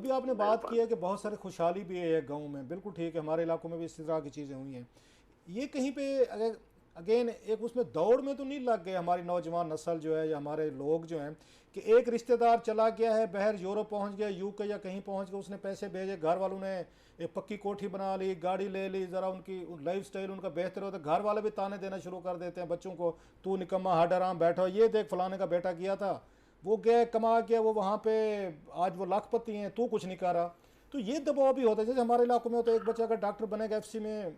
अभी आपने बात की है कि बहुत सारी खुशहाली भी है गांव में, बिल्कुल ठीक है, हमारे इलाकों में भी इस तरह की चीज़ें हुई हैं। ये कहीं पे अगर अगेन एक उसमें दौड़ में तो नहीं लग गए हमारी नौजवान नस्ल जो है या हमारे लोग जो हैं कि एक रिश्तेदार चला गया है बाहर, यूरोप पहुंच गया, यूके या कहीं पहुंच गया, उसने पैसे भेजे, घर वालों ने एक पक्की कोठी बना ली, गाड़ी ले ली, ज़रा उनकी लाइफ स्टाइल उनका बेहतर होता है, घर वाले भी ताने देना शुरू कर देते हैं बच्चों को, तू निकम्मा हड आराम बैठो, ये देख फलाने का बेटा किया था, वो गया कमा गया, वो वहाँ पे आज वो लाखपति हैं, तू कुछ नहीं कर रहा। तो ये दबाव भी होता है, जैसे हमारे इलाकों में होता है, एक बच्चा अगर डॉक्टर बनेगा एफसी में,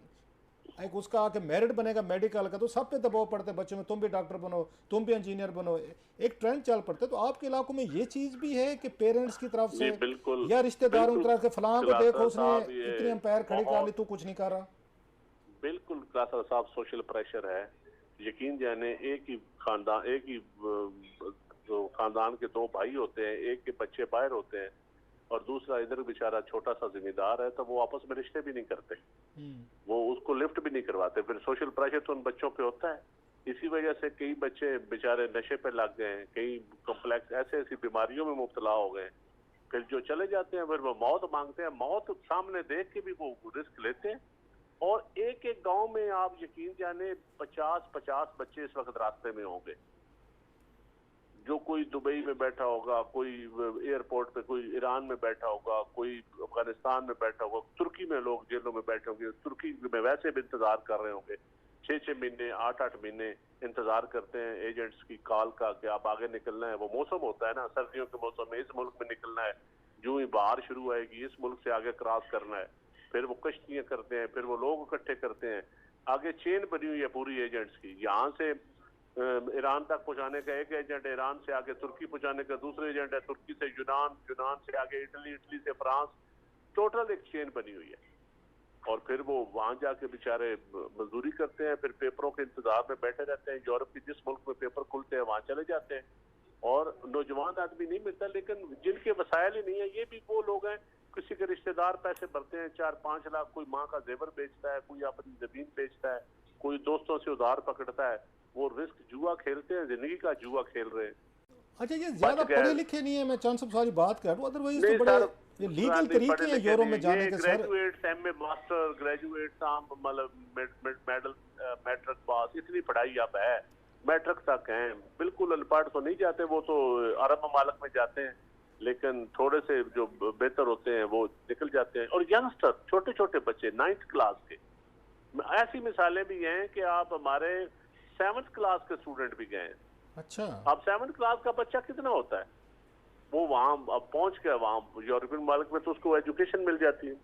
एक उसका आके मेरिट बनेगा मेडिकल का, तो सब पे दबाव पड़ते हैं बच्चों में, तुम भी डॉक्टर बनो, तुम भी इंजीनियर बनो, एक ट्रेंड चल पड़ता है। तो आपके इलाकों में ये चीज़ भी है कि पेरेंट्स की तरफ जी से बिल्कुल। या रिश्तेदारों की बिल्कुल तरफ से, फलां को देखो खिलासा उसने साहब, ये इतनी एम्पायर खड़ी कर ली, बहुत तू कुछ नहीं कर रहा। बिल्कुल खिलासा साहब सोशल प्रेशर है। यकीन जाने एक ही खानदान, एक ही जो खानदान के दो भाई होते हैं, एक के बच्चे बाहर होते हैं और दूसरा इधर बेचारा छोटा सा जिम्मेदार है, तो वो आपस में रिश्ते भी नहीं करते, वो उसको लिफ्ट भी नहीं करवाते। फिर सोशल प्रेशर तो उन बच्चों पे होता है। इसी वजह से कई बच्चे बेचारे नशे पे लग गए हैं, कई कॉम्प्लेक्स ऐसे ऐसी बीमारियों में मुब्तला हो गए, फिर जो चले जाते हैं फिर वो मौत मांगते हैं, मौत सामने देख के भी वो रिस्क लेते हैं। और एक एक गांव में आप यकीन जाने 50-50 बच्चे इस वक्त रास्ते में होंगे, जो कोई दुबई में बैठा होगा, कोई एयरपोर्ट पे, कोई ईरान में बैठा होगा, कोई अफगानिस्तान में बैठा होगा, तुर्की में लोग जेलों में बैठे होंगे, तुर्की में वैसे भी इंतजार कर रहे होंगे, 6-6 महीने 8-8 महीने इंतजार करते हैं एजेंट्स की कॉल का कि आप आगे निकलना है। वो मौसम होता है ना, सर्दियों के मौसम में इस मुल्क में निकलना है, जो ही बाहर शुरू आएगी इस मुल्क से आगे क्रॉस करना है। फिर वो कश्तियां करते हैं, फिर वो लोग इकट्ठे करते हैं, आगे चेन बनी हुई है पूरी एजेंट्स की। यहाँ से ईरान तक पहुंचाने का एक एजेंट, ईरान से आगे तुर्की पहुंचाने का दूसरा एजेंट है, तुर्की से यूनान, यूनान से आगे इटली, इटली से फ्रांस, टोटल एक चेन बनी हुई है। और फिर वो वहां जाके बेचारे मजदूरी करते हैं, फिर पेपरों के इंतजार में बैठे रहते हैं, यूरोप के जिस मुल्क में पेपर खुलते हैं वहां चले जाते हैं। और नौजवान आदमी नहीं मिलता, लेकिन जिनके वसायल ही नहीं है, ये भी वो लोग हैं, किसी के रिश्तेदार पैसे भरते हैं 4-5 लाख, कोई माँ का जेवर बेचता है, कोई अपनी जमीन बेचता है, कोई दोस्तों से उधार पकड़ता है, वो रिस्क जुआ खेलते हैं, जिंदगी का जुआ खेल रहे हैं। अच्छा, ये ज्यादा पढ़े लिखे नहीं है, मैं चांद साहब सारी बात कर रहा हूँ, अदरवाइज तो नहीं बड़े सर, ये लीगल तरीके हैं यूरोप में जाने के sir. Graduate, MA, master, graduate, मतलब मेडल, मैट्रिक पास, इतनी पढ़ाई अब है, मैट्रिक तक है, बिल्कुल अनपढ़ तो नहीं जाते, वो तो अरब ममालिक में जाते हैं, लेकिन थोड़े से जो बेहतर होते हैं वो निकल जाते हैं। और यंगस्टर, छोटे छोटे बच्चे 9th क्लास के, ऐसी मिसालें भी हैं कि आप हमारे 7th क्लास के स्टूडेंट भी गए हैं। अच्छा, अब 7th क्लास का बच्चा कितना होता है, वो वहां अब पहुंच गया, वहां यूरोपियन मुल्क में तो उसको एजुकेशन मिल जाती है।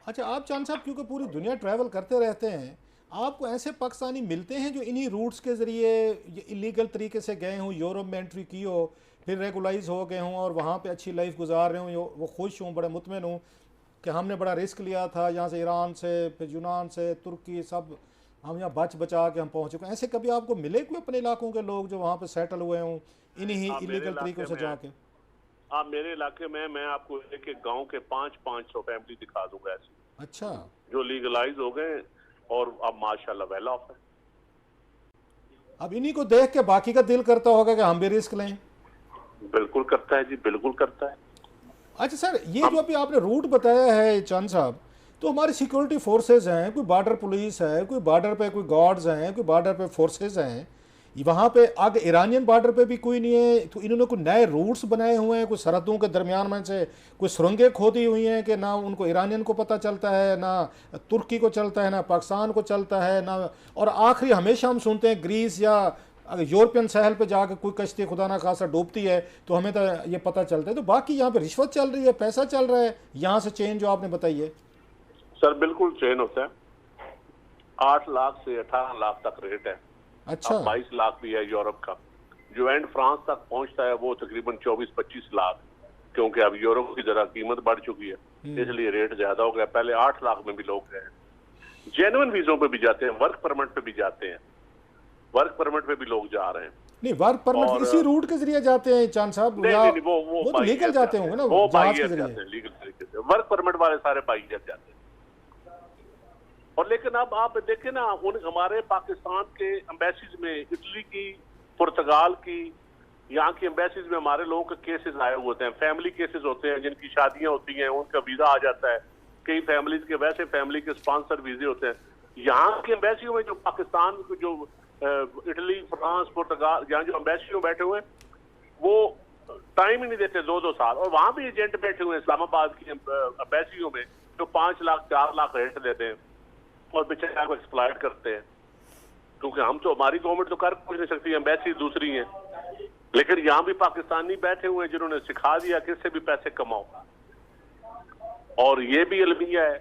अच्छा, आप चांद साहब क्योंकि पूरी दुनिया ट्रैवल करते रहते हैं, आपको ऐसे पाकिस्तानी मिलते हैं जो इन्हीं रूट्स के ज़रिए इलीगल तरीके से गए हों, यूरोप में एंट्री की हो, फिर रेगुलाइज हो गए हों और वहाँ पे अच्छी लाइफ गुजार रहे हों, वो खुश हों, बड़े मुतमिन हों कि हमने बड़ा रिस्क लिया था, यहाँ से ईरान से, फिर यूनान से, तुर्की, सब हम यहाँ बच बचा के हम पहुँचे। ऐसे कभी आपको मिले कोई अपने इलाकों के लोग जो वहाँ पे सेटल हुए हों इन्हीं मेरे इलीगल तरीक़ों इलाके से में, जाके? आप मेरे इलाके में मैं आपको एक एक गांव के 500-500 फैमिली दिखा दूंगा ऐसी, अच्छा, जो लीगलाइज हो गए और अब माशाल्लाह वेल ऑफ है। अब इन्हीं को देख के बाकी का दिल करता होगा कि हम भी रिस्क लें। बिल्कुल करता है जी, बिल्कुल करता है। अच्छा सर, ये जो अभी आपने रूट बताया है चंद साहब, तो हमारी सिक्योरिटी फोर्सेस हैं, कोई बॉर्डर पुलिस है, कोई बॉर्डर पे कोई गार्ड्स हैं, कोई बॉर्डर पे फोर्सेस हैं, वहाँ पे आगे ईरानियन बॉर्डर पे भी कोई नहीं है, तो इन्होंने कोई नए रूट्स बनाए हुए हैं, कोई सरहदों के दरमियान में से कोई सुरंगें खोदी हुई हैं कि ना उनको ईरानियन को पता चलता है, ना तुर्की को चलता है, ना पाकिस्तान को चलता है, ना। और आखिरी हमेशा हम सुनते हैं ग्रीस या अगर यूरोपियन सहल पे जाकर कोई कश्ती खुदा ना खासा डूबती है तो हमें तो ये पता चलता है। तो बाकी यहाँ पे रिश्वत चल रही है, पैसा चल रहा है, यहाँ से चेन जो आपने बताई है। सर बिल्कुल चेन होता है, 8 लाख से 18 लाख तक रेट है। अच्छा, अब 22 लाख भी है यूरोप का। जो एंड फ्रांस तक पहुंचता है वो तकरीबन 24-25 लाख, क्योंकि अब यूरो की जरा कीमत बढ़ चुकी है, इसलिए रेट ज्यादा हो गया। पहले 8 लाख में भी लोग गए। जेन्युइन वीजों पे भी जाते हैं, वर्क परमिट पे भी जाते हैं, वर्क परमिट पे भी लोग जा रहे हैं। नहीं, वर्क परमिट इसी रूट के जरिए जाते हैं चांद साहब? नहीं, या नहीं, वो तो लीगल जाते होंगे ना, वो जहाज के बाइयर जरिए? जाते हैं लीगल तरीके से, वर्क परमिट वाले सारे बाइयर जाते हैं। और लेकिन अब आप देखें ना, उन हमारे पाकिस्तान के एम्बेसीज में इटली की, पुर्तगाल की, यहाँ की एम्बेसीज में हमारे लोगों के केसेस आए हुए होते हैं, फैमिली केसेस होते हैं, जिनकी शादियां होती हैं, उनका वीजा आ जाता है। कई फैमिलीज के वैसे फैमिली के स्पॉन्सर वीजे होते हैं। यहाँ की एम्बेसियों में जो पाकिस्तान जो इटली, फ्रांस, पुर्तगाल, यहाँ जो एम्बेसियों बैठे हुए हैं वो टाइम ही नहीं देते 2-2 साल। और वहां भी एजेंट बैठे हुए हैं इस्लामाबाद की एम्बेसियों में जो 5 लाख 4 लाख रेंट देते हैं और बेचारे को एक्सप्लॉइट करते हैं। क्योंकि हम तो, हमारी गवर्नमेंट तो कर कुछ नहीं सकती, एम्बेसी दूसरी है। लेकिन यहाँ भी पाकिस्तानी बैठे हुए हैं जिन्होंने सिखा दिया किससे भी पैसे कमाओ। और ये भी अलमिया है,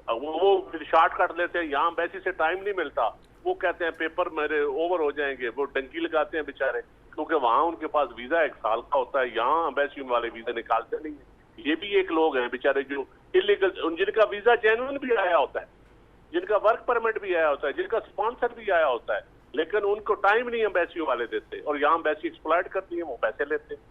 वो शॉर्ट कट लेते हैं। यहाँ एम्बेसी से टाइम नहीं मिलता, वो कहते हैं पेपर मेरे ओवर हो जाएंगे, वो डंकी लगाते हैं बेचारे, क्योंकि वहां उनके पास वीजा 1 साल का होता है, यहाँ एम्बेसी वाले वीजा निकालते नहीं है। ये भी एक लोग हैं बेचारे जो इलीगल, जिनका वीजा जेन्युइन भी आया होता है, जिनका वर्क परमिट भी आया होता है, जिनका स्पॉन्सर भी आया होता है, लेकिन उनको टाइम नहीं एम्बेसी वाले देते और यहाँ एम्बेसी एक्सप्लॉइट करती है, वो पैसे लेते हैं।